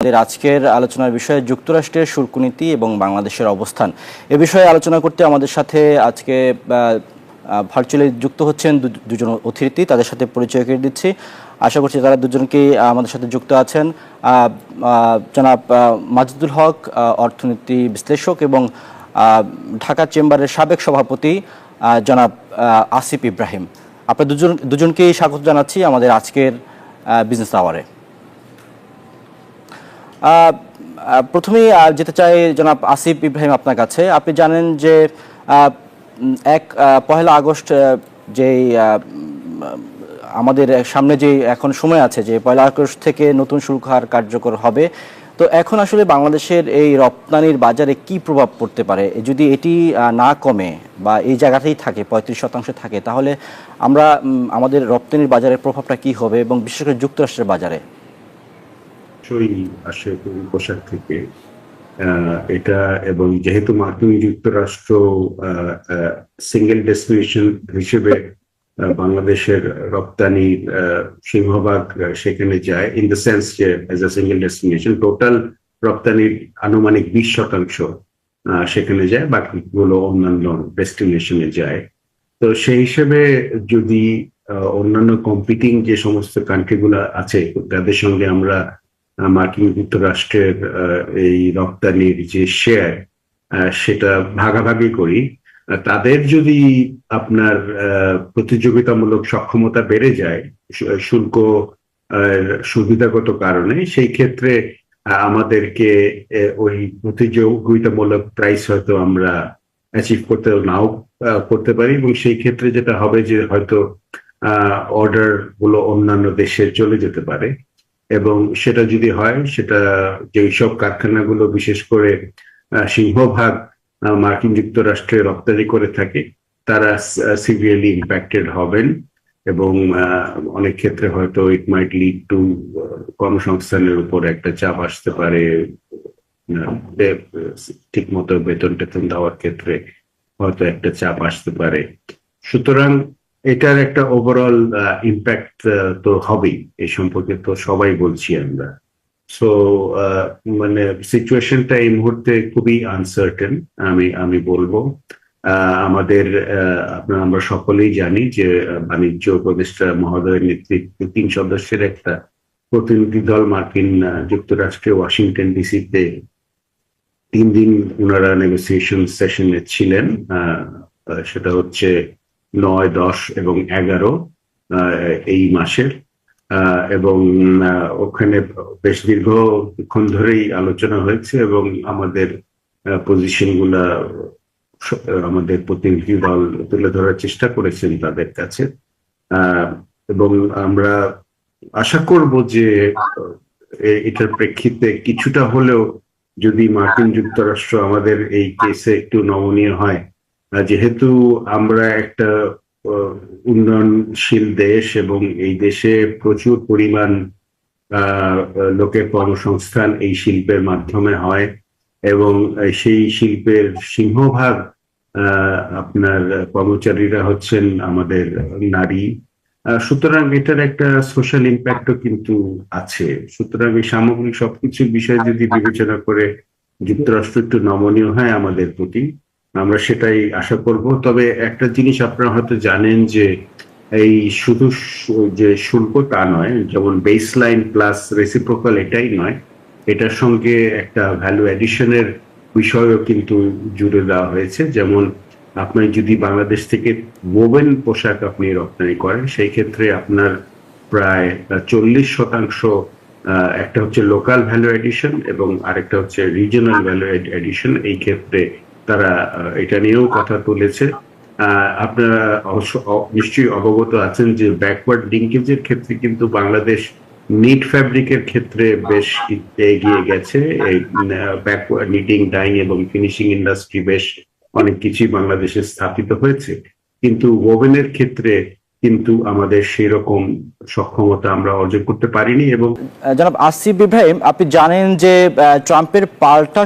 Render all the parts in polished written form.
আমাদের আজকের আলোচনার বিষয় যুক্তরাষ্ট্রের শুল্ক নীতি এবং বাংলাদেশের অবস্থান। এ বিষয়ে আলোচনা করতে আমাদের সাথে আজকে ভার্চুয়ালি যুক্ত হচ্ছেন দুজন অতিথি। তাদের সাথে পরিচয় করে দিচ্ছি। আশা করছি তারা দুজনকেই আমাদের সাথে যুক্ত আছেন। জনাব মাজেদুল হক, অর্থনীতি বিশ্লেষক, এবং ঢাকা চেম্বারের সাবেক সভাপতি জনাব আসিফ ইব্রাহিম। আপনার দুজনকেই স্বাগত জানাচ্ছি আমাদের আজকের বিজনেস আওয়ারে। প্রথমেই যেতে চাই জনাব আসিফ ইব্রাহিম আপনার কাছে। আপনি জানেন যে পহেলা আগস্ট যেই আমাদের সামনে যে এখন সময় আছে যে পয়লা আগস্ট থেকে নতুন শুল্ক হার কার্যকর হবে, তো এখন আসলে বাংলাদেশের এই রপ্তানির বাজারে কি প্রভাব পড়তে পারে? যদি এটি না কমে বা এই জায়গাতেই থাকে 35% থাকে, তাহলে আমরা আমাদের রপ্তানির বাজারের প্রভাবটা কি হবে এবং বিশেষ করে যুক্তরাষ্ট্রের বাজারে? আসে পোশাক থেকে এটা, এবং যেহেতু মার্কিন যুক্তরাষ্ট্র সিঙ্গেল ডেস্টিনেশন হিসেবে বাংলাদেশের রপ্তানির সিংহভাগ সেখানে যায়, ইন দ্য সেন্স যে as a single destination total রপ্তানির আনুমানিক 20% সেখানে যায়, বাকিগুলো অন্যান্য ডেস্টিনেশনে যায়। তো সেই হিসেবে যদি অন্যান্য কম্পিটিং যে সমস্ত কান্ট্রিগুলো আছে তাদের সঙ্গে আমরা মার্কিন যুক্তরাষ্ট্রের এই রপ্তানির যে শেয়ার সেটা ভাগাভাগি করি, তাদের যদি আপনার প্রতিযোগিতামূলক সক্ষমতা বেড়ে যায় শুল্ক সুবিধাগত কারণে, সেই ক্ষেত্রে আমাদেরকে ওই প্রতিযোগিতামূলক প্রাইস হয়তো আমরা অ্যাচিভ করতে নাও করতে পারি, এবং সেই ক্ষেত্রে যেটা হবে যে হয়তো অর্ডার গুলো অন্যান্য দেশে চলে যেতে পারে। এবং সেটা যদি হয়, সেটা যেসব কারখানাগুলো বিশেষ করে সিংহভাগ মার্কিন যুক্তরাষ্ট্রে রপ্তানি করে থাকে তারা সিভিয়ারলি ইম্প্যাক্টেড হবেন, এবং অনেক ক্ষেত্রে হয়তো ইট মাইট লিড টু কর্মসংস্থানের উপর একটা চাপ আসতে পারে, ঠিক মতো বেতন টেতন দেওয়ার ক্ষেত্রে হয়তো একটা চাপ আসতে পারে। সুতরাং এটার একটা ওভারঅল ইম্প্যাক্ট তো হবেই, এই সম্পর্কে তো সবাই বলছি আমরা। সো মানে সিচুয়েশনটা এই মুহূর্তে খুবই আনসার্টেন আমি বলবো। আমাদের আমরা সকলেই জানি যে বাণিজ্য উপদেষ্টা মহোদয়ের নেতৃত্বে 3 সদস্যের একটা প্রতিনিধি দল মার্কিন যুক্তরাষ্ট্রে ওয়াশিংটন ডিসিতে 3 দিন ওনারা নেগোসিয়েশন সেশনে ছিলেন। সেটা হচ্ছে 9, 10 এবং 11 এই মাসের, এবং ওখানে বেশ দীর্ঘক্ষণ ধরেই আলোচনা হয়েছে, এবং আমাদের পজিশন গুলা আমাদের প্রতিনিধি দল তুলে ধরার চেষ্টা করেছেন তাদের কাছে। এবং আমরা আশা করব যে এটার প্রেক্ষিতে কিছুটা হলেও যদি মার্কিন যুক্তরাষ্ট্র আমাদের এই কেসে একটু নমনীয় হয়, যেহেতু আমরা একটা উন্নয়নশীল দেশ এবং এই দেশে প্রচুর পরিমাণ লোকের কর্মসংস্থান এই শিল্পের মাধ্যমে হয়, এবং সেই শিল্পের সিংহভাগ আপনার কর্মচারীরা হচ্ছেন আমাদের নারী। সুতরাং এটার একটা সোশ্যাল ইম্প্যাক্টও কিন্তু আছে। সুতরাং এই সামগ্রিক সবকিছু বিষয় যদি বিবেচনা করে যুক্তরাষ্ট্র একটু নমনীয় হয় আমাদের প্রতি, আমরা সেটাই আশা করব। তবে একটা জিনিস আপনারা হয়তো জানেন যে এই শুধু যে শুল্ক তা নয়, যেমন বেসলাইন প্লাস রেসিপ্রোকাল এটাই নয়, এটার সঙ্গে একটা ভ্যালু এডিশনের বিষয়ও কিন্তু জুড়ে দেওয়া হয়েছে। যেমন আপনি যদি বাংলাদেশ থেকে ওভেন পোশাক আপনি রপ্তানি করেন, সেই ক্ষেত্রে আপনার প্রায় 40% একটা হচ্ছে লোকাল ভ্যালু এডিশন এবং আরেকটা হচ্ছে রিজিওনাল ভ্যালু এডিশন। এই ক্ষেত্রে তারা এটা নিয়েও কথা তুলেছে। আপনারা নিশ্চয়ই অবগত আছেন যে ব্যাকওয়ার্ড লিঙ্কেজের ক্ষেত্রে কিন্তু বাংলাদেশ নিট ফ্যাব্রিকের ক্ষেত্রে বেশ এগিয়ে গেছে। এই ব্যাকওয়ার্ড নিটিং, ডাইং এবং ফিনিশিং ইন্ডাস্ট্রি বেশ অনেক কিছুই বাংলাদেশে স্থাপিত হয়েছে, কিন্তু ওভেনের ক্ষেত্রে কিন্তু আমাদের সেরকম সক্ষমতা আমরা অর্জন করতে পারিনি। এবং জনাব আসিফ ইব্রাহিম, আপনি জানেন যে ট্রাম্পের পাল্টা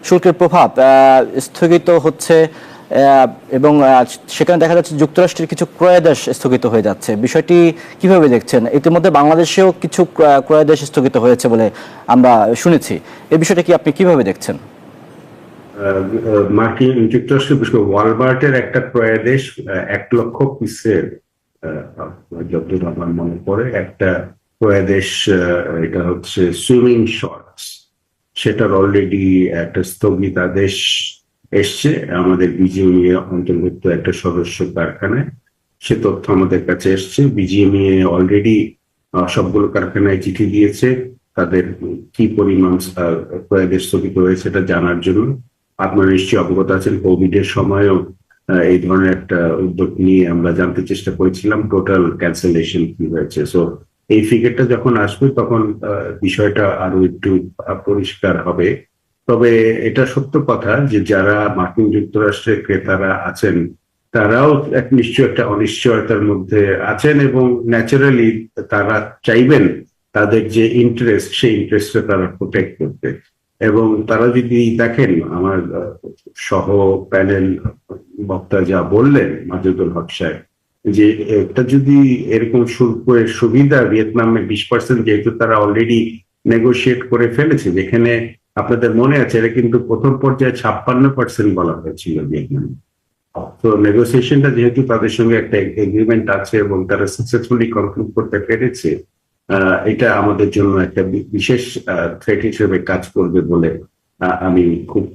শুল্কের প্রভাব স্থগিত হচ্ছে এবং সেখানে দেখা যাচ্ছে যুক্তরাষ্ট্রের কিছু ক্রয়াদেশ স্থগিত হয়ে যাচ্ছে। বিষয়টি কিভাবে দেখছেন? ইতিমধ্যে বাংলাদেশেও কিছু ক্রয়াদেশ স্থগিত হয়েছে বলে আমরা শুনেছি। এই বিষয়টা কি আপনি কিভাবে দেখছেন? মার্কিন যুক্তরাষ্ট্রের বিশেষ করে ওয়ালমার্টের একটা ক্রয়াদেশ 1 লক্ষ পিসের, যতদূর আমার মনে পড়ে, একটা ক্রয়াদেশ, এটা হচ্ছে সুইমিং শর্টস, সেটার অলরেডি একটা স্থগিতাদেশ এসছে আমাদের বিজিএমইএ অন্তর্ভুক্ত একটা সদস্য কারখানায়। সে তথ্য আমাদের কাছে এসছে। বিজিএমইএ অলরেডি সবগুলো কারখানায় চিঠি দিয়েছে তাদের কি পরিমাণ ক্রয়াদেশ স্থগিত হয়েছে এটা জানার জন্য। আপনারা নিশ্চয়ই অবগত আছেন, কোভিড এর সময়ও এই ধরনের একটা উদ্যোগ নিয়ে আমরা জানতে চেষ্টা করেছিলাম টোটাল ক্যান্সেলেশন কি হয়েছে। সো এই ফিগারটা যখন আসবে তখন বিষয়টা আরো একটু পরিষ্কার হবে। তবে এটা সত্য কথা যে যারা মার্কিন যুক্তরাষ্ট্রের ক্রেতারা আছেন তারাও নিশ্চয় একটা অনিশ্চয়তার মধ্যে আছেন এবং ন্যাচারালি তারা চাইবেন তাদের যে ইন্টারেস্ট সেই ইন্টারেস্টটা তারা প্রোটেক্ট করতে। এবং তারা যদি দেখেন, আমার সহ প্যানেল বক্তা যা বললেন মাজেদুল হক সাহেব, যে এটা যদি এরকম শুল্কের সুবিধা ভিয়েতনামে 20%, যেহেতু তারা অলরেডি নেগোশিয়েট করে ফেলেছে, যেখানে আপনাদের মনে আছে এটা কিন্তু প্রথম পর্যায়ে 56% বলা হয়েছিল ভিয়েতনামে। তো নেগোসিয়েশনটা যেহেতু তাদের সঙ্গে একটা এগ্রিমেন্ট আছে এবং তারা সাকসেসফুলি কনক্লুড করতে পেরেছে, এটা আমাদের জন্য একটা বিশেষ থ্রেট হিসেবে কাজ করবে বলে আমি খুব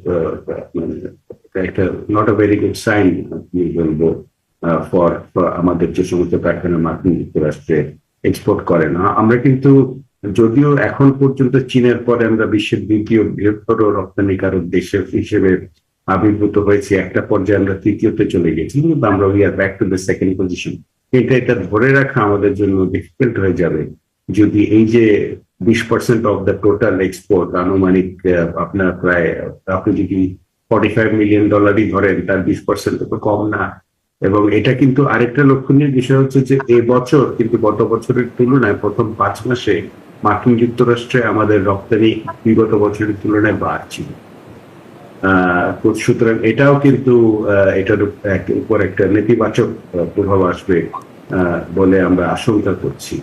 একটা not a very good sign বলবো ফর আমাদের যে সমস্ত কারখানা মার্কিন যুক্তরাষ্ট্রে এক্সপোর্ট করে না। আমরা কিন্তু যদিও এখন পর্যন্ত চীনের পরে আমরা বিশ্বের দ্বিতীয় বৃহত্তর রপ্তানিকারক দেশের হিসেবে আবির্ভূত হয়েছি, একটা পর্যায়ে আমরা তৃতীয়তে চলে গেছি, কিন্তু আমরা we are back to the second position. এটা ধরে রাখা আমাদের জন্য ডিফিকাল্ট হয়ে যাবে যদি এই যে 20% অফ দ্য টোটাল এক্সপোর্ট, আনুমানিক আপনার প্রায়, আপনি যদি $45 মিলিয়ন ধরেন, তার 20% তো কম না। এবং এটা কিন্তু আরেকটা লক্ষণীয় বিষয় হচ্ছে যে এবছর কিন্তু গত বছরের তুলনায় প্রথম 5 মাসে মার্কিন যুক্তরাষ্ট্রে আমাদের রপ্তানি বিগত বছরের তুলনায় বাড়ছিল। সুতরাং এটাও কিন্তু এটার উপর একটা নেতিবাচক প্রভাব আসবে বলে আমরা আশঙ্কা করছি।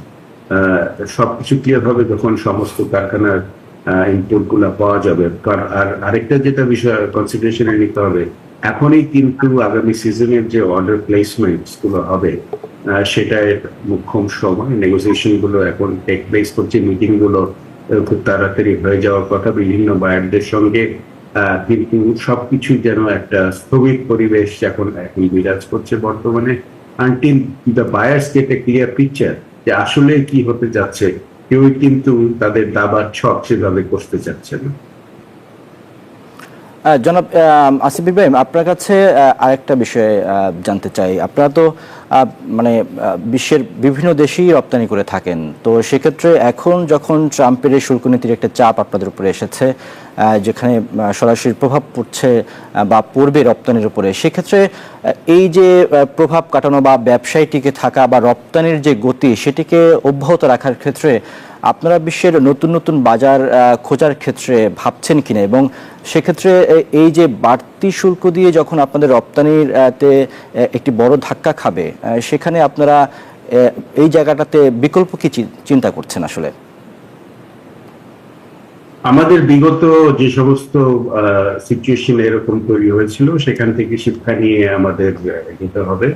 সবকিছু ক্লিয়ার হবে যখন সমস্ত কারখানার ইনপুট গুলা পাওয়া যাবে। আর আরেকটা যেটা বিষয় কনসিডারেশনে নিতে হবে, এখনই কিন্তু আগামী সিজনের যে অর্ডার প্লেসমেন্ট গুলো হবে সেটার মুখ্যম সময়। নেগোসিয়েশন গুলো এখন টেক প্লেস করছে, মিটিং গুলো খুব তাড়াতাড়ি হয়ে যাওয়ার কথা বিভিন্ন বায়ারদের সঙ্গে, কিন্তু সবকিছু যেন একটা স্থগিত পরিবেশ এখন বিরাজ করছে বর্তমানে। Until the buyers gate A clear picture যে আসলে কি হতে যাচ্ছে, কেউই কিন্তু তাদের দাবার ছক সেভাবে করতে চাচ্ছে না। জনাব আসিফ ইব্রাহিম, আপনার কাছে আরেকটা বিষয়ে জানতে চাই। আপনারা তো মানে বিশ্বের বিভিন্ন দেশেই রপ্তানি করে থাকেন, তো সেক্ষেত্রে এখন যখন ট্রাম্পের এই শুল্ক নীতির একটা চাপ আপনাদের উপরে এসেছে, যেখানে সরাসরি প্রভাব পড়ছে বা পড়বে রপ্তানির উপরে, সেক্ষেত্রে এই যে প্রভাব কাটানো বা ব্যবসায় টিকে থাকা বা রপ্তানির যে গতি সেটিকে অব্যাহত রাখার ক্ষেত্রে আপনারা বিশ্বের নতুন নতুন বাজার খোঁজার ক্ষেত্রে ভাবছেন কিনা, এবং সেক্ষেত্রে এই যে বাড়তি শুল্ক দিয়ে যখন আপনাদের রপ্তানির একটি বড় ধাক্কা খাবে, সেখানে আপনারা এই জায়গাটাতে বিকল্প কি চিন্তা করছেন আসলে? আমাদের বিগত যে সমস্ত সিচুয়েশন এরকম তৈরি হয়েছিল সেখান থেকে শিক্ষা নিয়ে আমাদের এগোতে হবে।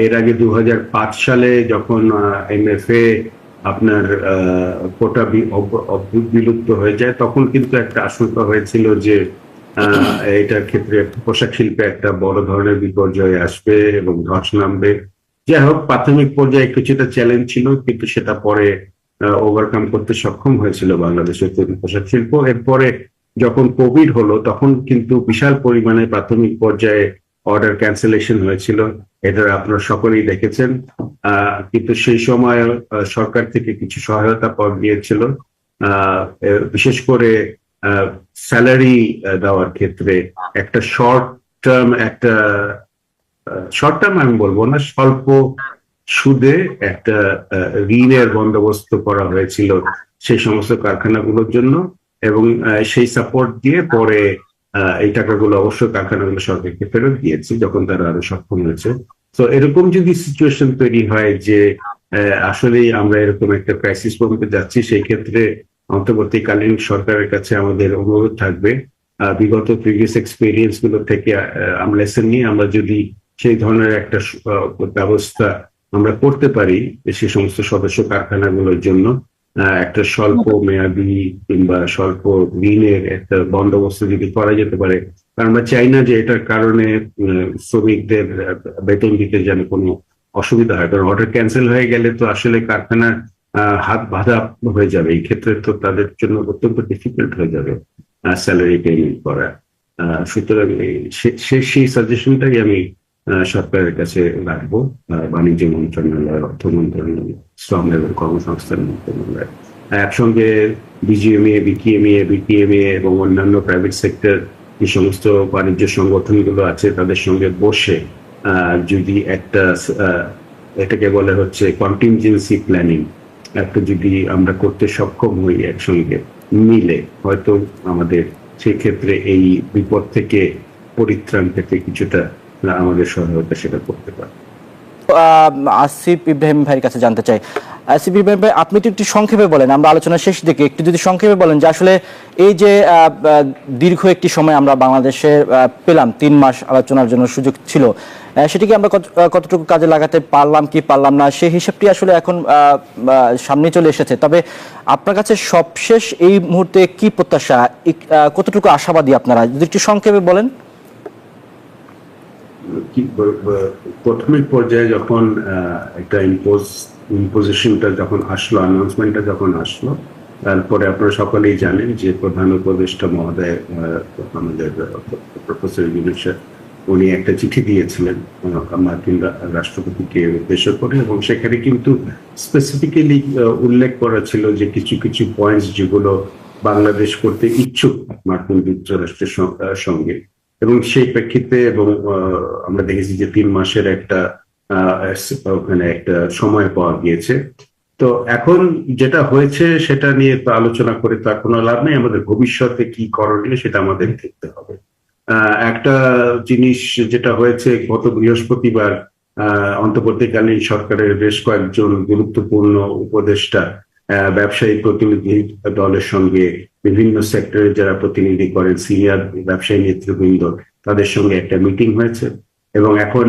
এর আগে 2005 সালে যখন এমএফএ আপনার কোটা বিলুপ্ত হয়ে যায়, তখন কিন্তু একটা আশঙ্কা হয়েছিল যে এটার ক্ষেত্রে পোশাক শিল্পে একটা বড় ধরনের বিপর্যয় আসবে এবং ধস নামবে। যাই হোক, প্রাথমিক পর্যায়ে কিছুটা চ্যালেঞ্জ ছিল, কিন্তু সেটা পরে ওভারকাম করতে সক্ষম হয়েছিল বাংলাদেশের তৈরি পোশাক শিল্প। এরপরে যখন কোভিড হলো তখন কিন্তু বিশাল পরিমাণে প্রাথমিক পর্যায়ে অর্ডার ক্যান্সেলেশন হয়েছিল, এটা আপনারা সকলেই দেখেছেন। কিন্তু সেই সময় সরকার থেকে কিছু সহায়তা পাওয়া গিয়েছিল, বিশেষ করে স্যালারি দেওয়ার ক্ষেত্রে একটা শর্ট টার্ম আমি বলবো না, স্বল্প সুদে একটা ঋণের বন্দোবস্ত করা হয়েছিল সেই সমস্ত কারখানাগুলোর জন্য। এবং সেই সাপোর্ট দিয়ে পরে এই টাকাগুলো অবশ্য কারখানাগুলো সরকারকে ফেরত দিয়েছে যখন তারা আরো সক্ষম হয়েছে। তো এরকম যদি সিচুয়েশন তৈরি হয় যে আসলেই আমরা এরকম একটা ক্রাইসিস পর্যন্ত যাচ্ছি, সেই ক্ষেত্রে অন্তর্বর্তীকালীন সরকারের কাছে আমাদের অনুরোধ থাকবে বিগত প্রিভিয়াস এক্সপিরিয়েন্স গুলো থেকে আমরা লেসন নিয়ে আমরা যদি সেই ধরনের একটা ব্যবস্থা আমরা করতে পারি সে সমস্ত সদস্য কারখানাগুলোর জন্য, একটা স্বল্প মেয়াদী কিংবা স্বল্প ঋণের একটা বন্দোবস্ত যদি করা যেতে পারে। কারণ আমরা চাই না যে এটার কারণে শ্রমিকদের বেতন দিতে যেন কোনো অসুবিধা হয়, কারণ অর্ডার ক্যান্সেল হয়ে গেলে তো আসলে কারখানা হাত বাঁধা হয়ে যাবে। এই ক্ষেত্রে তো তাদের জন্য অত্যন্ত ডিফিকাল্ট হয়ে যাবে স্যালারি পেমেন্ট করা। সুতরাং সেই সাজেশনটাই আমি সরকারের কাছে রাখবো। বাণিজ্য মন্ত্রণালয়, অর্থ মন্ত্রণালয়, শ্রম এবং কর্মসংস্থান মন্ত্রণালয় একসঙ্গে বিজিএমএ, বিটিএমএ এবং অন্যান্য প্রাইভেট সেক্টর যে সমস্ত বাণিজ্য সংগঠনগুলো আছে তাদের সঙ্গে বসে যদি একটা এটাকে বলে হচ্ছে কন্টিনজেন্সি প্ল্যানিং একটা যদি আমরা করতে সক্ষম হই একসঙ্গে মিলে, হয়তো আমাদের সেই ক্ষেত্রে এই বিপদ থেকে পরিত্রাণ পেতে কিছুটা আমাদের সহায়তা সেটা করতে পারে। আসিফ ইব্রাহিম ভাইয়ের কাছে জানতে চাই, আসিফ ইব্রাহিম ভাই আপনি তো একটু সংক্ষেপে বলেন, আমরা আলোচনার শেষ দিকে একটু যদি সংক্ষেপে বলেন যে আসলে এই যে দীর্ঘ একটি সময় আমরা বাংলাদেশে পেলাম 3 মাস আলোচনার জন্য সুযোগ ছিল, সেটিকে আমরা কতটুকু কাজে লাগাতে পারলাম কি পারলাম না সেই হিসাবটি আসলে এখন সামনে চলে এসেছে। তবে আপনার কাছে সবশেষ এই মুহূর্তে কি প্রত্যাশা, কতটুকু আশাবাদী আপনারা, যদি একটু সংক্ষেপে বলেন। প্রাথমিক পর্যায়ে যখন একটা ইম্পোজিশনটা যখন আসলো, অ্যানাউন্সমেন্টটা যখন আসলো, তারপরে আপনারা সকলেই জানেন যে প্রধান উপদেষ্টা মহোদয় আমাদের প্রফেসর ইউনূস স্যার উনি একটা চিঠি দিয়েছিলেন মার্কিন রাষ্ট্রপতিকে উদ্দেশ্য করে, এবং সেখানে কিন্তু স্পেসিফিক্যালি উল্লেখ করা ছিল যে কিছু কিছু পয়েন্টস যেগুলো বাংলাদেশ করতে ইচ্ছুক মার্কিন যুক্তরাষ্ট্রের সঙ্গে, এবং সেই প্রেক্ষিতে এবং আমরা দেখেছি যে 3 মাসের একটা ওখানে একটা সময় পাওয়া গিয়েছে। তো এখন যেটা হয়েছে সেটা নিয়ে তো আলোচনা করে তো কোনো লাভ নেই, আমাদের ভবিষ্যতে কি করণীয় সেটা আমাদের দেখতে হবে। একটা জিনিস যেটা হয়েছে, গত বৃহস্পতিবার অন্তর্বর্তীকালীন সরকারের বেশ কয়েকজন গুরুত্বপূর্ণ উপদেষ্টা ব্যবসায়ী প্রতিনিধি দলের সঙ্গে বিভিন্ন সেক্টরে যারা প্রতিনিধি করেন সিনিয়র ব্যবসায়ী নেতৃবৃন্দ তাদের সঙ্গে একটা মিটিং হয়েছে, এবং এখন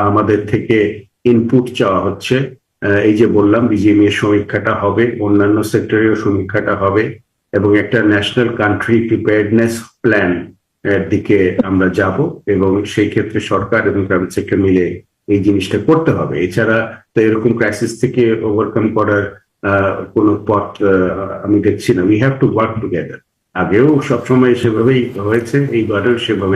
আমাদের থেকে ইনপুট চাওয়া হচ্ছে। এই যে বললাম বিজিএমএ সমীক্ষাটা হবে, অন্যান্য সেক্টরেও সমীক্ষাটা হবে, এবং একটা ন্যাশনাল কান্ট্রি প্রিপেয়ারনেস প্ল্যান এর দিকে আমরা যাব, এবং সেই ক্ষেত্রে সরকার এবং প্রাইভেট সেক্টর মিলে এই জিনিসটা করতে হবে। এছাড়া তো এরকম ক্রাইসিস থেকে ওভারকাম করার কোনো পথ আমি দেখছি না। We have to work together. আগেও সবসময় সেভাবেই হয়েছে, এইবারেও সেভাবে